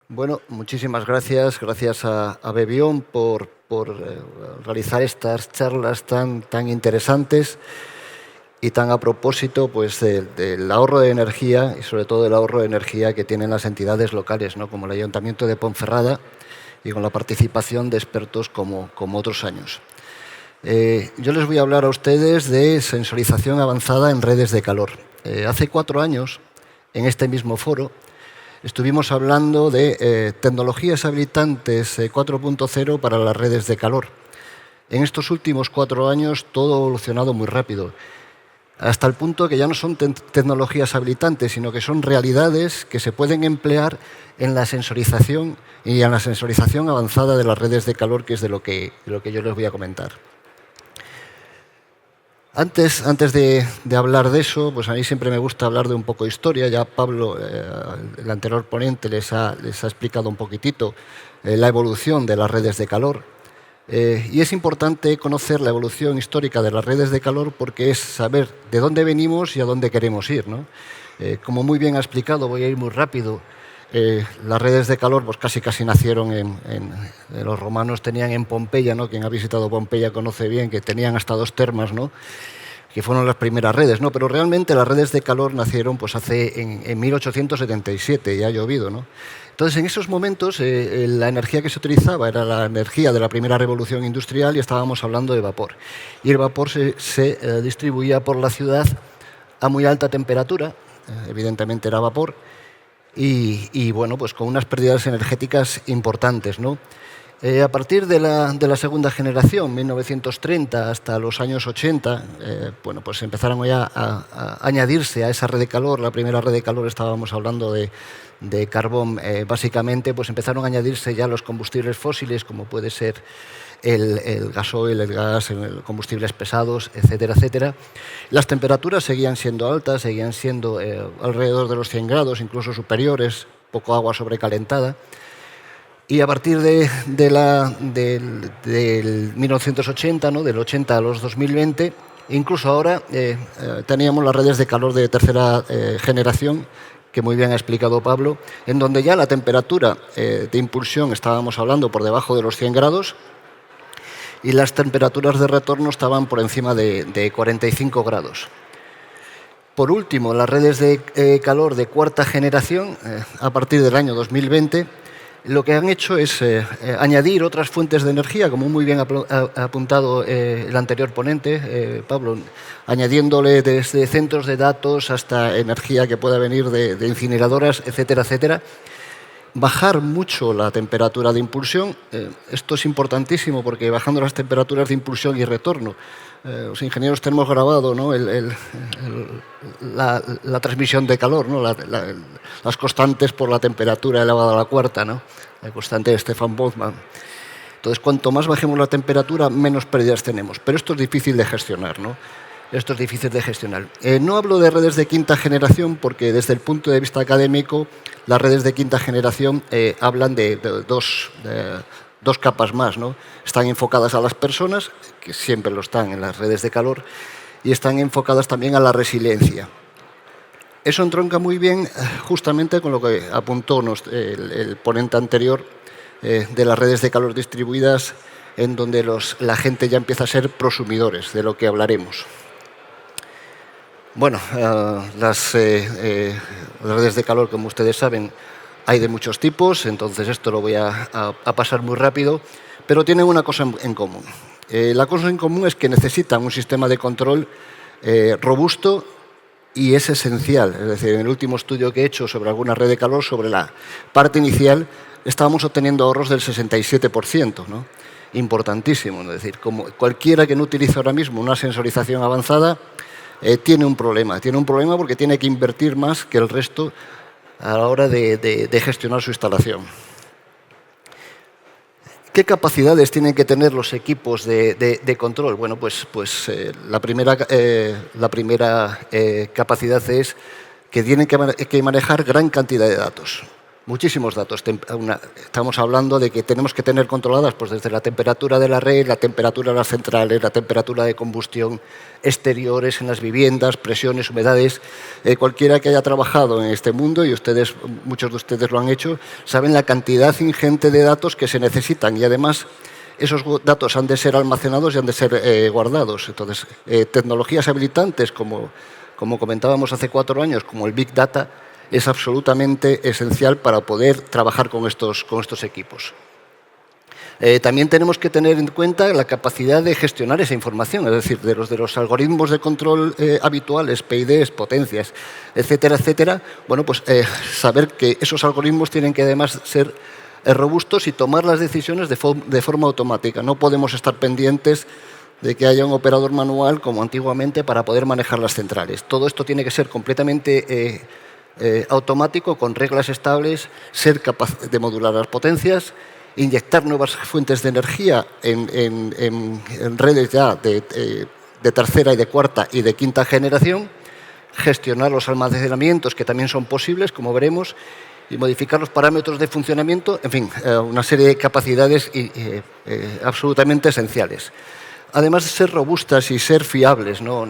Bueno, muchísimas gracias. Gracias a Bebión por realizar estas charlas tan interesantes y tan a propósito pues, del ahorro de energía y sobre todo del ahorro de energía que tienen las entidades locales, ¿no? Como el Ayuntamiento de Ponferrada y con la participación de expertos como otros años. Yo les voy a hablar a ustedes de sensorización avanzada en redes de calor. Hace 4 años, en este mismo foro, estuvimos hablando de tecnologías habilitantes 4.0 para las redes de calor. En estos últimos 4 años todo ha evolucionado muy rápido, hasta el punto que ya no son tecnologías habilitantes, sino que son realidades que se pueden emplear en la sensorización y en la sensorización avanzada de las redes de calor, que es de lo que yo les voy a comentar. Antes de hablar de eso, pues a mí siempre me gusta hablar de un poco de historia. Ya Pablo, el anterior ponente, les ha explicado un poquitito la evolución de las redes de calor. Y es importante conocer la evolución histórica de las redes de calor porque es saber de dónde venimos y a dónde queremos ir, ¿no? Como muy bien ha explicado, voy a ir muy rápido. Las redes de calor pues casi nacieron los romanos tenían en Pompeya, ¿no? Quien ha visitado Pompeya conoce bien que tenían hasta 2 termas, ¿no? Que fueron las primeras redes, ¿no? Pero realmente las redes de calor nacieron pues en 1877, ya ha llovido, ¿no? Entonces, en esos momentos, la energía que se utilizaba era la energía de la primera revolución industrial y estábamos hablando de vapor. Y el vapor se distribuía por la ciudad a muy alta temperatura, evidentemente era vapor, y bueno, pues con unas pérdidas energéticas importantes, ¿no? A partir de la segunda generación, 1930 hasta los años 80, bueno, pues empezaron ya a añadirse a esa red de calor. La primera red de calor estábamos hablando de carbón, básicamente, pues empezaron a añadirse ya los combustibles fósiles, como puede ser el gasoil, el gas, combustibles pesados, etcétera, etcétera. Las temperaturas seguían siendo altas, seguían siendo alrededor de los 100 grados, incluso superiores, poco agua sobrecalentada. Y a partir del 1980, ¿no? Del 80 a los 2020, incluso ahora teníamos las redes de calor de tercera generación, que muy bien ha explicado Pablo, en donde ya la temperatura de impulsión estábamos hablando por debajo de los 100 grados y las temperaturas de retorno estaban por encima de 45 grados. Por último, las redes de calor de cuarta generación, a partir del año 2020, lo que han hecho es añadir otras fuentes de energía, como muy bien ha apuntado el anterior ponente, Pablo, añadiéndole desde centros de datos hasta energía que pueda venir de incineradoras, etcétera, etcétera. Bajar mucho la temperatura de impulsión. Esto es importantísimo porque bajando las temperaturas de impulsión y retorno, los ingenieros tenemos grabado, ¿no? la transmisión de calor, ¿no? Las constantes por la temperatura elevada a la cuarta, ¿no? La constante de Stefan Boltzmann. Entonces, cuanto más bajemos la temperatura, menos pérdidas tenemos. Pero esto es difícil de gestionar, ¿no? Esto es difícil de gestionar. No hablo de redes de quinta generación porque desde el punto de vista académico las redes de quinta generación hablan de dos capas más, ¿no? Están enfocadas a las personas, que siempre lo están en las redes de calor, y están enfocadas también a la resiliencia. Eso entronca muy bien justamente con lo que apuntó el ponente anterior de las redes de calor distribuidas, en donde la gente ya empieza a ser prosumidores, de lo que hablaremos. Bueno, las redes de calor, como ustedes saben, hay de muchos tipos, entonces esto lo voy a pasar muy rápido, pero tienen una cosa en común. La cosa en común es que necesitan un sistema de control robusto y es esencial. Es decir, en el último estudio que he hecho sobre alguna red de calor, sobre la parte inicial, estábamos obteniendo ahorros del 67%, ¿no? Importantísimo. Es decir, como cualquiera que no utilice ahora mismo una sensorización avanzada, tiene un problema. Tiene un problema porque tiene que invertir más que el resto a la hora de gestionar su instalación. ¿Qué capacidades tienen que tener los equipos de control? Bueno, pues la primera capacidad es que tienen que manejar gran cantidad de datos. Muchísimos datos. Estamos hablando de que tenemos que tener controladas pues, desde la temperatura de la red, la temperatura de las centrales, la temperatura de combustión, exteriores en las viviendas, presiones, humedades. Cualquiera que haya trabajado en este mundo, y muchos de ustedes lo han hecho, saben la cantidad ingente de datos que se necesitan y además esos datos han de ser almacenados y han de ser guardados. Entonces, tecnologías habilitantes, como comentábamos hace 4 años, como el Big Data, es absolutamente esencial para poder trabajar con estos equipos. También tenemos que tener en cuenta la capacidad de gestionar esa información, es decir, de los algoritmos de control habituales, PIDs, potencias, etcétera, etcétera. Bueno, pues saber que esos algoritmos tienen que además ser robustos y tomar las decisiones de forma automática. No podemos estar pendientes de que haya un operador manual como antiguamente para poder manejar las centrales. Todo esto tiene que ser completamente automático, con reglas estables, ser capaz de modular las potencias, inyectar nuevas fuentes de energía en redes ya de tercera y de cuarta y de quinta generación, gestionar los almacenamientos, que también son posibles, como veremos, y modificar los parámetros de funcionamiento, en fin, una serie de capacidades absolutamente esenciales. Además de ser robustas y ser fiables, ¿no?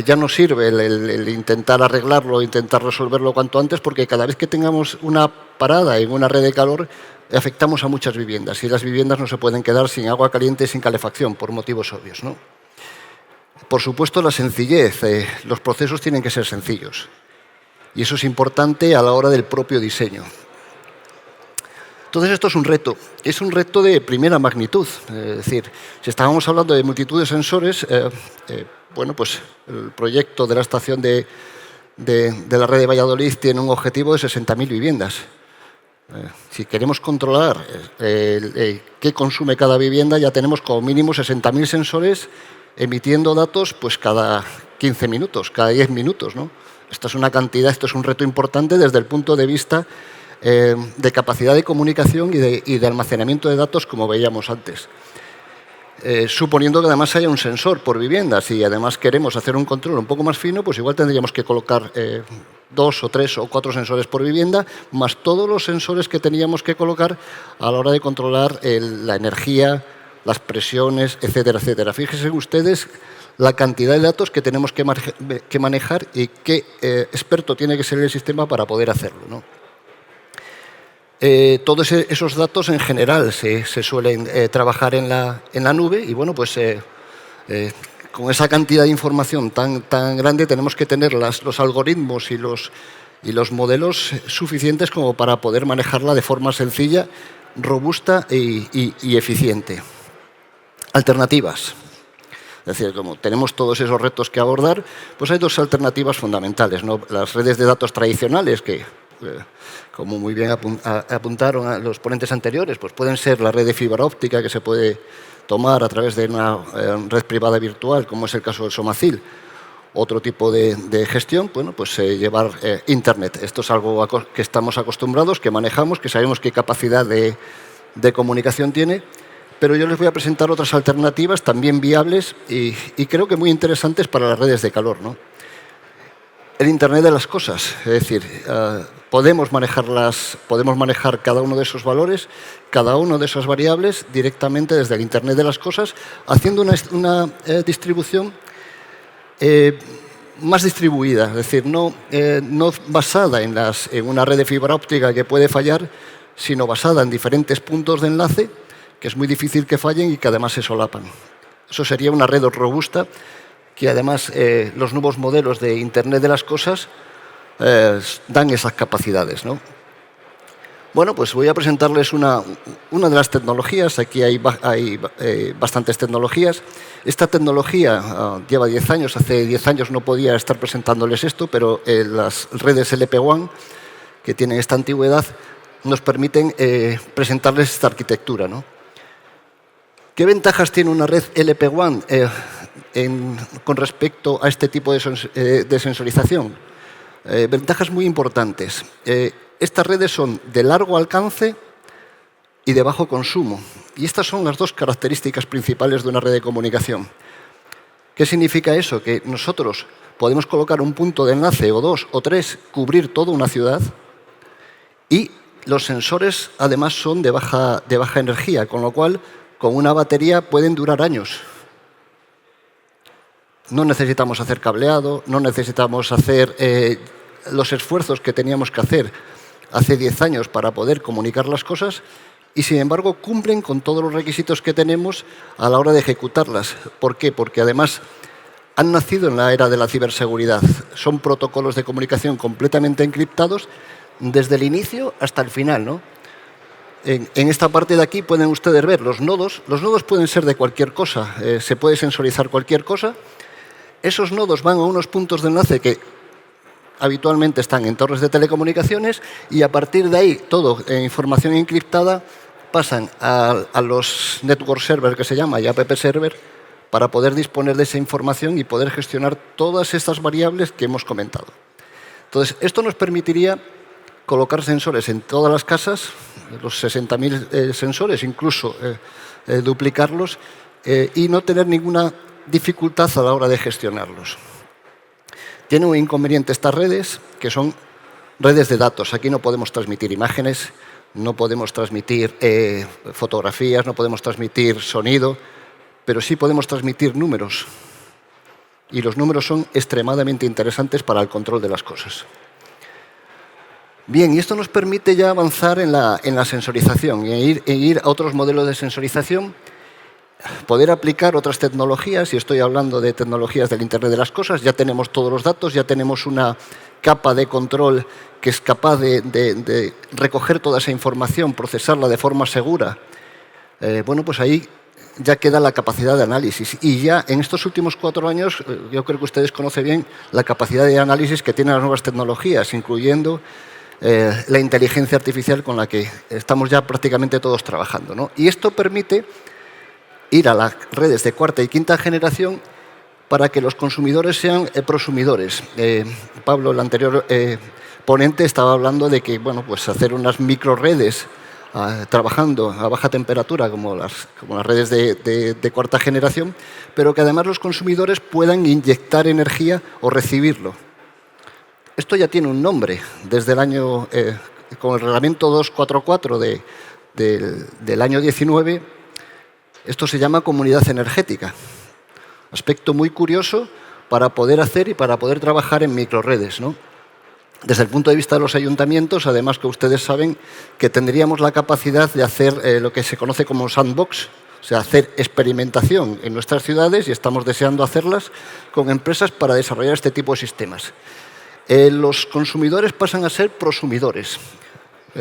Ya no sirve el intentar arreglarlo, intentar resolverlo cuanto antes, porque cada vez que tengamos una parada en una red de calor, afectamos a muchas viviendas, y las viviendas no se pueden quedar sin agua caliente y sin calefacción, por motivos obvios, ¿no? Por supuesto, la sencillez. Los procesos tienen que ser sencillos, y eso es importante a la hora del propio diseño. Entonces, esto es un reto de primera magnitud. Es decir, si estábamos hablando de multitud de sensores, bueno, pues el proyecto de la estación de la red de Valladolid tiene un objetivo de 60.000 viviendas. Si queremos controlar qué consume cada vivienda, ya tenemos como mínimo 60.000 sensores emitiendo datos pues cada 15 minutos, cada 10 minutos, ¿no? Esto es una cantidad, esto es un reto importante desde el punto de vista de capacidad de comunicación y de almacenamiento de datos, como veíamos antes. Suponiendo que además haya un sensor por vivienda. Si además queremos hacer un control un poco más fino, pues igual tendríamos que colocar 2 o 3 o 4 sensores por vivienda, más todos los sensores que teníamos que colocar a la hora de controlar la energía, las presiones, etcétera, etcétera. Fíjense ustedes la cantidad de datos que tenemos que manejar y qué experto tiene que ser el sistema para poder hacerlo, ¿no? Todos esos datos en general se suelen trabajar en la nube, y bueno, pues con esa cantidad de información tan grande tenemos que tener los algoritmos y los modelos suficientes como para poder manejarla de forma sencilla, robusta y eficiente. Alternativas. Es decir, como tenemos todos esos retos que abordar, pues hay 2 alternativas fundamentales, ¿no? Las redes de datos tradicionales, que como muy bien apuntaron a los ponentes anteriores, pues pueden ser la red de fibra óptica, que se puede tomar a través de una red privada virtual, como es el caso del Somacil. Otro tipo de gestión, bueno, pues llevar Internet. Esto es algo que estamos acostumbrados, que manejamos, que sabemos qué capacidad de comunicación tiene, pero yo les voy a presentar otras alternativas también viables y creo que muy interesantes para las redes de calor, ¿no? El Internet de las cosas, es decir, podemos manejar cada uno de esos valores, cada uno de esas variables directamente desde el Internet de las cosas, haciendo una distribución más distribuida, es decir, no basada en una red de fibra óptica que puede fallar, sino basada en diferentes puntos de enlace, que es muy difícil que fallen y que además se solapan. Eso sería una red robusta, que además los nuevos modelos de Internet de las cosas dan esas capacidades, ¿no? Bueno, pues voy a presentarles una de las tecnologías. Aquí hay bastantes tecnologías. Esta tecnología lleva 10 años. Hace 10 años no podía estar presentándoles esto, pero las redes LP-WAN, que tienen esta antigüedad, nos permiten presentarles esta arquitectura, ¿no? ¿Qué ventajas tiene una red LP-WAN con respecto a este tipo de sensorización? Ventajas muy importantes. Estas redes son de largo alcance y de bajo consumo. Y estas son las 2 características principales de una red de comunicación. ¿Qué significa eso? Que nosotros podemos colocar un punto de enlace, o 2 o 3, cubrir toda una ciudad y los sensores, además, son de baja energía, con lo cual, con una batería pueden durar años. No necesitamos hacer cableado, no necesitamos hacer los esfuerzos que teníamos que hacer hace 10 años para poder comunicar las cosas y, sin embargo, cumplen con todos los requisitos que tenemos a la hora de ejecutarlas. ¿Por qué? Porque, además, han nacido en la era de la ciberseguridad. Son protocolos de comunicación completamente encriptados desde el inicio hasta el final, ¿no? En esta parte de aquí pueden ustedes ver los nodos. Los nodos pueden ser de cualquier cosa. Se puede sensorizar cualquier cosa. Esos nodos van a unos puntos de enlace que habitualmente están en torres de telecomunicaciones y a partir de ahí, todo en información encriptada, pasan a los network server, que se llama, y app server, para poder disponer de esa información y poder gestionar todas estas variables que hemos comentado. Entonces, esto nos permitiría colocar sensores en todas las casas, los 60.000 sensores, incluso duplicarlos, y no tener ninguna dificultad a la hora de gestionarlos. Tiene un inconveniente estas redes, que son redes de datos. Aquí no podemos transmitir imágenes, no podemos transmitir fotografías, no podemos transmitir sonido, pero sí podemos transmitir números. Y los números son extremadamente interesantes para el control de las cosas. Bien, y esto nos permite ya avanzar en la sensorización e ir a otros modelos de sensorización, poder aplicar otras tecnologías, y estoy hablando de tecnologías del Internet de las Cosas. Ya tenemos todos los datos, ya tenemos una capa de control que es capaz de recoger toda esa información, procesarla de forma segura. Bueno, pues ahí ya queda la capacidad de análisis. Y ya en estos últimos 4 años, yo creo que ustedes conocen bien la capacidad de análisis que tienen las nuevas tecnologías, incluyendo la inteligencia artificial con la que estamos ya prácticamente todos trabajando, ¿no? Y esto permite ir a las redes de 4ª y 5ª generación para que los consumidores sean prosumidores. Pablo, el anterior ponente, estaba hablando de que, bueno, pues hacer unas microredes trabajando a baja temperatura como las redes de 4ª generación, pero que además los consumidores puedan inyectar energía o recibirlo. Esto ya tiene un nombre. Desde el año, con el reglamento 244 del año 19, esto se llama comunidad energética. Aspecto muy curioso para poder hacer y para poder trabajar en microredes, ¿no? Desde el punto de vista de los ayuntamientos, además que ustedes saben que tendríamos la capacidad de hacer lo que se conoce como sandbox, o sea, hacer experimentación en nuestras ciudades, y estamos deseando hacerlas con empresas para desarrollar este tipo de sistemas. Los consumidores pasan a ser prosumidores,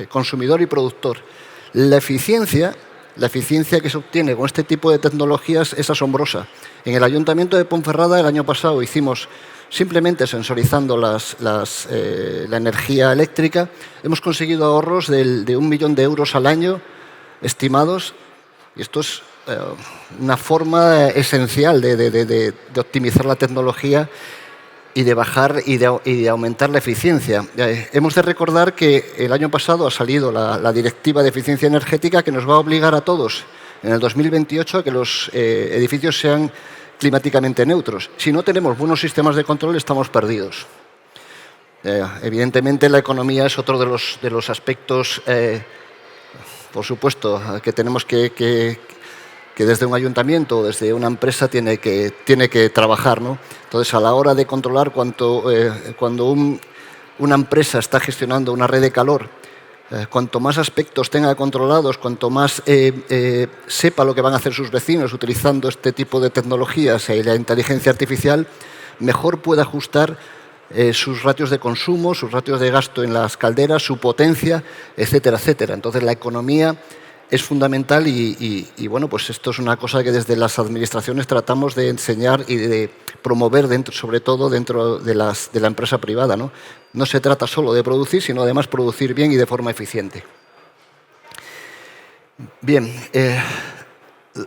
consumidor y productor. La eficiencia que se obtiene con este tipo de tecnologías es asombrosa. En el Ayuntamiento de Ponferrada el año pasado hicimos, simplemente sensorizando la energía eléctrica, hemos conseguido ahorros de 1 millón de euros al año estimados. Y esto es una forma esencial de optimizar la tecnología y de bajar y de aumentar la eficiencia. Hemos de recordar que el año pasado ha salido la Directiva de Eficiencia Energética, que nos va a obligar a todos en el 2028 a que los edificios sean climáticamente neutros. Si no tenemos buenos sistemas de control, estamos perdidos. Evidentemente, la economía es otro de los aspectos, por supuesto, que tenemos que desde un ayuntamiento o desde una empresa tiene que trabajar, ¿no? Entonces, a la hora de controlar cuando una empresa está gestionando una red de calor, cuanto más aspectos tenga controlados, cuanto más sepa lo que van a hacer sus vecinos utilizando este tipo de tecnologías y la inteligencia artificial, mejor puede ajustar sus ratios de consumo, sus ratios de gasto en las calderas, su potencia, etcétera, etcétera. Entonces, la economía es fundamental y bueno, pues esto es una cosa que desde las administraciones tratamos de enseñar y de promover, sobre todo dentro de la empresa privada, ¿no? No se trata solo de producir, sino además producir bien y de forma eficiente. Bien,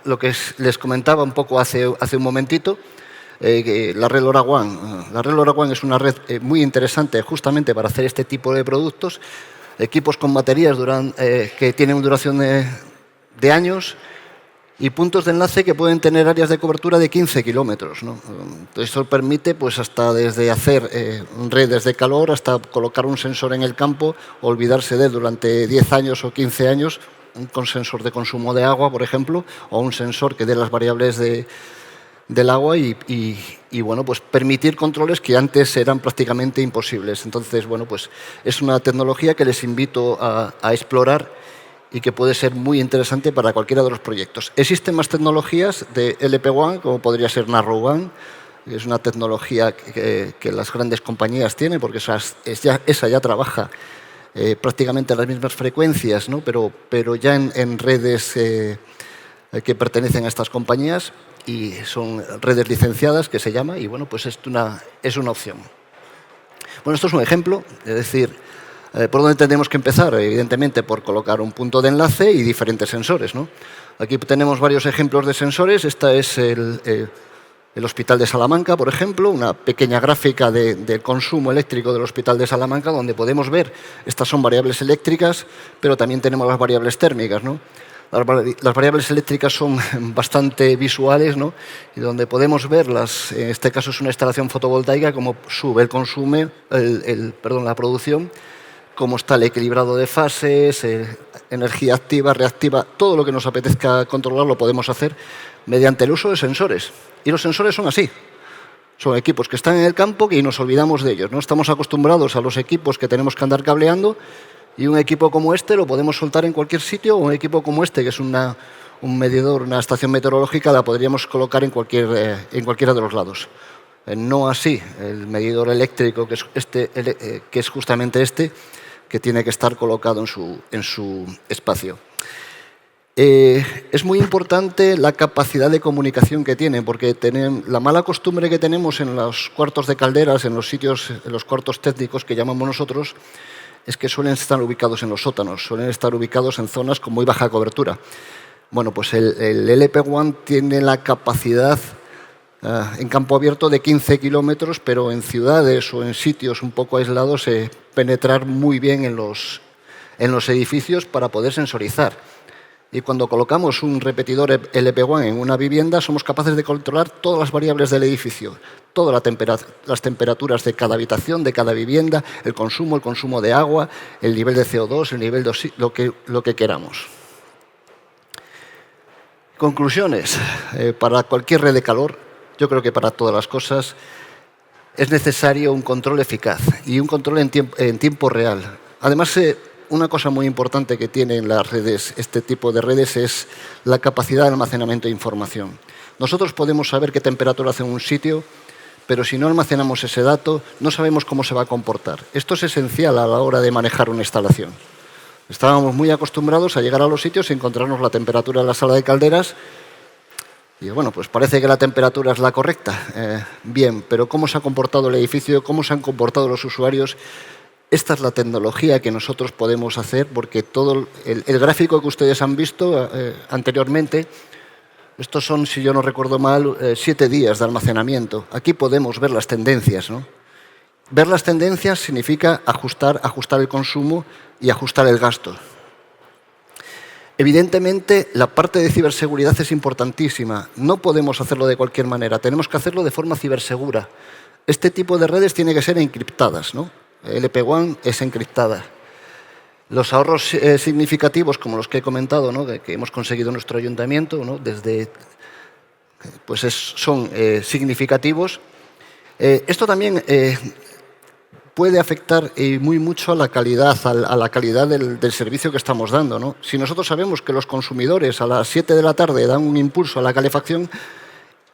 lo que les comentaba un poco hace un momentito, la red LoRaWAN. La red LoRaWAN es una red muy interesante justamente para hacer este tipo de productos. Equipos con baterías que tienen una duración de años, y puntos de enlace que pueden tener áreas de cobertura de 15 kilómetros, ¿no? Esto permite pues, hasta desde hacer redes de calor hasta colocar un sensor en el campo, olvidarse de él durante 10 años o 15 años, un sensor de consumo de agua, por ejemplo, o un sensor que dé las variables del agua y bueno, pues permitir controles que antes eran prácticamente imposibles. Entonces, bueno, pues es una tecnología que les invito a explorar y que puede ser muy interesante para cualquiera de los proyectos. Existen más tecnologías de LP-WAN, como podría ser Narrowwan, que es una tecnología que las grandes compañías tienen, porque esa ya trabaja prácticamente a las mismas frecuencias, ¿no? pero ya en redes que pertenecen a estas compañías y son redes licenciadas, que se llama, y bueno, pues es una opción. Bueno, esto es un ejemplo, es decir, ¿por dónde tendremos que empezar? Evidentemente por colocar un punto de enlace y diferentes sensores, ¿no? Aquí tenemos varios ejemplos de sensores. Esta es el Hospital de Salamanca, por ejemplo, una pequeña gráfica del consumo eléctrico del Hospital de Salamanca, donde podemos ver, estas son variables eléctricas, pero también tenemos las variables térmicas, ¿no? Las variables eléctricas son bastante visuales, ¿no? Y donde podemos verlas, en este caso es una instalación fotovoltaica, cómo sube el consumo, la producción, cómo está el equilibrado de fases, energía activa, reactiva, todo lo que nos apetezca controlar lo podemos hacer mediante el uso de sensores. Y los sensores son así. Son equipos que están en el campo y nos olvidamos de ellos. No estamos acostumbrados a los equipos que tenemos que andar cableando, y un equipo como este lo podemos soltar en cualquier sitio, o un equipo como este, que es un medidor, una estación meteorológica, la podríamos colocar en cualquiera de los lados. No así el medidor eléctrico, que es justamente este, que tiene que estar colocado en su espacio. Es muy importante la capacidad de comunicación que tienen, porque la mala costumbre que tenemos en los cuartos de calderas, en los cuartos técnicos que llamamos nosotros, es que suelen estar ubicados en los sótanos, suelen estar ubicados en zonas con muy baja cobertura. Bueno, pues el LP-WAN tiene la capacidad en campo abierto de 15 kilómetros, pero en ciudades o en sitios un poco aislados penetrar muy bien en los edificios para poder sensorizar. Y cuando colocamos un repetidor LP-WAN en una vivienda, somos capaces de controlar todas las variables del edificio, todas las temperaturas de cada habitación, de cada vivienda, el consumo de agua, el nivel de CO2, el nivel de lo que queramos. Conclusiones. Para cualquier red de calor, yo creo que para todas las cosas, es necesario un control eficaz y un control en tiempo real. Además, una cosa muy importante que tienen las redes, este tipo de redes, es la capacidad de almacenamiento de información. Nosotros podemos saber qué temperatura hace un sitio, pero si no almacenamos ese dato, no sabemos cómo se va a comportar. Esto es esencial a la hora de manejar una instalación. Estábamos muy acostumbrados a llegar a los sitios y encontrarnos la temperatura en la sala de calderas. Y bueno, pues parece que la temperatura es la correcta. Bien, pero ¿cómo se ha comportado el edificio? ¿Cómo se han comportado los usuarios? Esta es la tecnología que nosotros podemos hacer, porque todo el gráfico que ustedes han visto anteriormente, estos son, si yo no recuerdo mal, 7 días de almacenamiento. Aquí podemos ver las tendencias, ¿no? Ver las tendencias significa ajustar el consumo y ajustar el gasto. Evidentemente, la parte de ciberseguridad es importantísima. No podemos hacerlo de cualquier manera, tenemos que hacerlo de forma cibersegura. Este tipo de redes tiene que ser encriptadas, ¿no? LP-WAN es encriptada. Los ahorros significativos, como los que he comentado, ¿no? que hemos conseguido en nuestro ayuntamiento, ¿no? Son significativos. Esto también puede afectar muy mucho a la calidad, del servicio que estamos dando, ¿no? Si nosotros sabemos que los consumidores a las 7 de la tarde dan un impulso a la calefacción,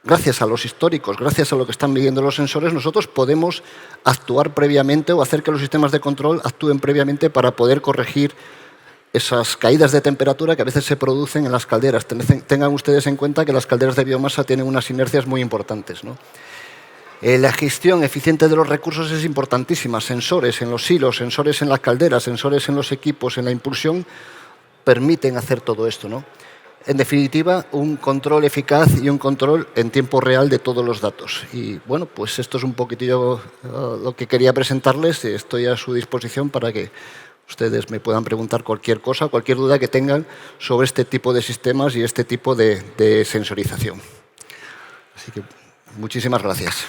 gracias a los históricos, gracias a lo que están midiendo los sensores, nosotros podemos actuar previamente o hacer que los sistemas de control actúen previamente para poder corregir esas caídas de temperatura que a veces se producen en las calderas. Tengan ustedes en cuenta que las calderas de biomasa tienen unas inercias muy importantes, ¿no? La gestión eficiente de los recursos es importantísima. Sensores en los silos, sensores en las calderas, sensores en los equipos, en la impulsión, permiten hacer todo esto, ¿no? En definitiva, un control eficaz y un control en tiempo real de todos los datos. Y bueno, pues esto es un poquitillo lo que quería presentarles. Estoy a su disposición para que ustedes me puedan preguntar cualquier cosa, cualquier duda que tengan sobre este tipo de sistemas y este tipo de sensorización. Así que muchísimas gracias.